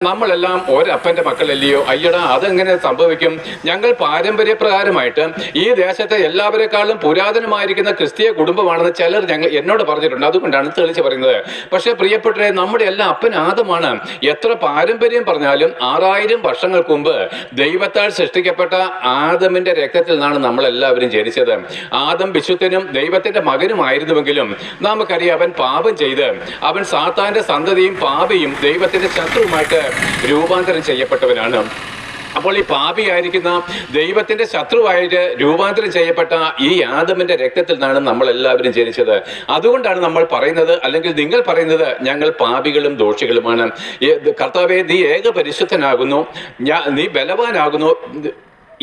നമ്മളെല്ലാം ഒരപ്പന്റെ മക്കളല്ലയോ? അയ്യടാ, അതെങ്ങനെ സംഭവിക്കും? ഞങ്ങൾ പാരമ്പര്യപ്രകാരമായിട്ട് ഈ ദേശത്തെ എല്ലാവരെക്കാളും പുരാതനമായിരിക്കുന്ന ക്രിസ്തീയ കുടുംബമാണെന്ന് ചിലർ എന്നോട് പറഞ്ഞിട്ടുണ്ട്. അതുകൊണ്ടാണ് തെളിച്ച് പറയുന്നത്. പക്ഷേ പ്രിയപ്പെട്ടവരെ, നമ്മുടെ എല്ലാ അപ്പൻ ആദമാണ്. എത്ര പാരമ്പര്യം പറഞ്ഞാലും 6000 വർഷങ്ങൾക്ക് മുമ്പ് ദൈവത്താൽ സൃഷ്ടിക്കപ്പെട്ട ആദമിന്റെ രക്തത്തിൽ നിന്നാണ് നമ്മളെല്ലാവരും ജനിച്ചത്. ആദം വിശുദ്ധനും ദൈവത്തിന്റെ മകനുമായിരുന്നുവെങ്കിലും നമുക്കറിയാം, അവൻ പാപം ചെയ്ത് അവൻ സാത്താന്റെ സന്തതിയും പാപിയും ദൈവത്തിന്റെ ശത്രുവുമായിട്ട് രൂപാന്തരം ചെയ്യപ്പെട്ടവനാണ്. അപ്പോൾ ഈ പാപിയായിരിക്കുന്ന ദൈവത്തിന്റെ ശത്രുവായിട്ട് രൂപാന്തരം ചെയ്യപ്പെട്ട ഈ ആദമിന്റെ രക്തത്തിൽ നിന്നാണ് നമ്മൾ എല്ലാവരും ജനിച്ചത്. അതുകൊണ്ടാണ് നമ്മൾ പറയുന്നത്, അല്ലെങ്കിൽ നിങ്ങൾ പറയുന്നത്, ഞങ്ങൾ പാപികളും ദോഷികളുമാണ്. കർത്താവേ, നീ ഏക പരിശുദ്ധനാകുന്നു, നീ ബലവാനാകുന്നു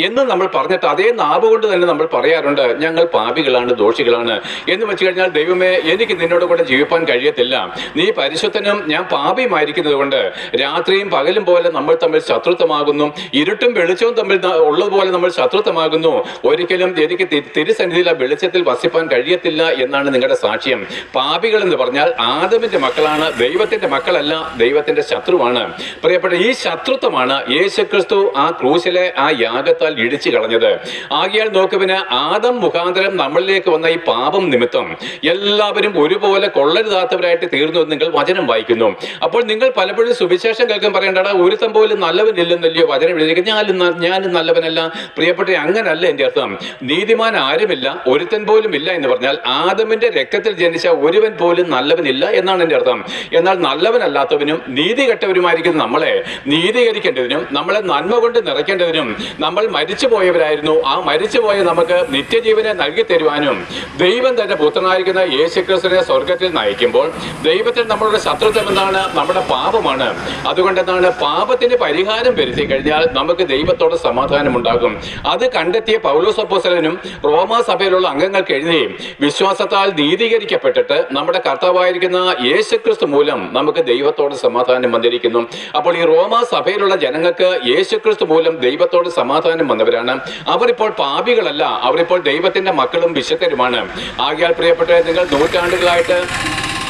എന്ന് നമ്മൾ പറഞ്ഞിട്ട് അതേ നാവ് കൊണ്ട് തന്നെ നമ്മൾ പറയാറുണ്ട്, ഞങ്ങൾ പാപികളാണ്, ദോഷികളാണ് എന്ന് വെച്ച് കഴിഞ്ഞാൽ, ദൈവമേ, എനിക്ക് നിന്നോട് കൂടെ ജീവിപ്പാൻ കഴിയത്തില്ല. നീ പരിശുദ്ധനും ഞാൻ പാപിയുമായിരിക്കുന്നത് കൊണ്ട് രാത്രിയും പകലും പോലെ നമ്മൾ തമ്മിൽ ശത്രുത്വമാകുന്നു, ഇരുട്ടും വെളിച്ചവും തമ്മിൽ ഉള്ളതുപോലെ നമ്മൾ ശത്രുത്വമാകുന്നു. ഒരിക്കലും എനിക്ക് തിരുസന്നിധിയിൽ ആ വെളിച്ചത്തിൽ വസിപ്പാൻ കഴിയത്തില്ല എന്നാണ് നിങ്ങളുടെ സാക്ഷ്യം. പാപികൾ എന്ന് പറഞ്ഞാൽ ആദമിന്റെ മക്കളാണ്, ദൈവത്തിന്റെ മക്കളല്ല, ദൈവത്തിന്റെ ശത്രുവാണ്. പ്രിയപ്പെട്ട, ഈ ശത്രുത്വമാണ് യേശുക്രിസ്തു ആ ക്രൂശിലെ ആ യാഗത്താൽ ഇടിച്ചു കളഞ്ഞത്. ആകയാൽ നോക്കുവിന്, ആദം മുഖാന്തരം നമ്മളിലേക്ക് വന്ന ഈ പാപം നിമിത്തം എല്ലാവരും ഒരുപോലെ കൊള്ളരുതാത്തവരായിട്ട് തീർന്നു എന്ന് നിങ്ങൾ വചനം വായിക്കുന്നു. അപ്പോൾ നിങ്ങൾ പലപ്പോഴും സുവിശേഷം കേൾക്കാൻ പറയേണ്ടടാ, ഒരുത്തം പോലും നല്ലവനില്ലെന്നല്ലയോ വചനം എഴുതിയിരിക്കുന്നത്? ഞാൻ നല്ലവനല്ല. പ്രിയപ്പെട്ട, അങ്ങനല്ല എൻ്റെ അർത്ഥം. നീതിമാൻ ആരുമില്ല, ഒരുത്തൻ പോലും ഇല്ല എന്ന് പറഞ്ഞാൽ ആദമിന്റെ രക്തത്തിൽ ജനിച്ച ഒരുവൻ പോലും നല്ലവനില്ല എന്നാണ് എൻ്റെ അർത്ഥം. എന്നാൽ നല്ലവനല്ലാത്തവനും നീതി കെട്ടവരുമായിരിക്കുന്ന നമ്മളെ നീതീകരിക്കേണ്ടതിനും നമ്മളെ നന്മ കൊണ്ട് നിറയ്ക്കേണ്ടതിനും നമ്മൾ മരിച്ചുപോയവരായിരുന്നു. ആ മരിച്ചുപോയ നമുക്ക് നിത്യജീവനെ നൽകി തരുവാനും ദൈവം തന്റെ പുത്രനായിരിക്കുന്ന യേശുക്രിസ്തുവിനെ സ്വർഗത്തിൽ നയിക്കുമ്പോൾ ദൈവത്തിൽ നമ്മളുടെ ശത്രുത്വം എന്താണ്? നമ്മുടെ പാപമാണ്. അതുകൊണ്ട് എന്താണ്? പാപത്തിന് പരിഹാരം വരുത്തി കഴിഞ്ഞാൽ നമുക്ക് ദൈവത്തോട് സമാധാനം ഉണ്ടാകും. അത് കണ്ടെത്തിയ പൗലോസ് അപ്പോസ്തലനും റോമാ സഭയിലുള്ള അംഗങ്ങൾക്ക് എഴുതി, വിശ്വാസത്താൽ നീതീകരിക്കപ്പെട്ടിട്ട് നമ്മുടെ കർത്താവായിരിക്കുന്ന യേശുക്രിസ്തു മൂലം നമുക്ക് ദൈവത്തോട് സമാധാനം വന്നിരിക്കുന്നു. അപ്പോൾ ഈ റോമാ സഭയിലുള്ള ജനങ്ങൾക്ക് യേശുക്രിസ്തു മൂലം ദൈവത്തോട് സമാധാനം വന്നവരാണ്. അവരിപ്പോൾ പാപികളല്ല, അവരിപ്പോൾ ദൈവത്തിന്റെ മക്കളും വിശുദ്ധരുമാണ്. ആകയാൽ പ്രിയപ്പെട്ട, നിങ്ങൾ നൂറ്റാണ്ടുകളായിട്ട്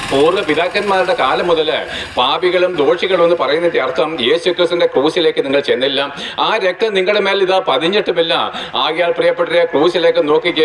പൂർവ്വ പിതാക്കന്മാരുടെ കാലം മുതൽ പാപികളും ദോഷികളും എന്ന് പറയുന്നതിന്റെ അർത്ഥം യേശുക്രിസ്തുവിന്റെ ക്രൂശിലേക്ക് നിങ്ങൾ ചെന്നില്ല. ആ രക്തം നിങ്ങളുടെ മേൽ ഇതാ പതിഞ്ഞിട്ടുമില്ല. ആകയാൽ പ്രിയപ്പെട്ട, ക്രൂശിലേക്ക് നോക്കിക്കേ.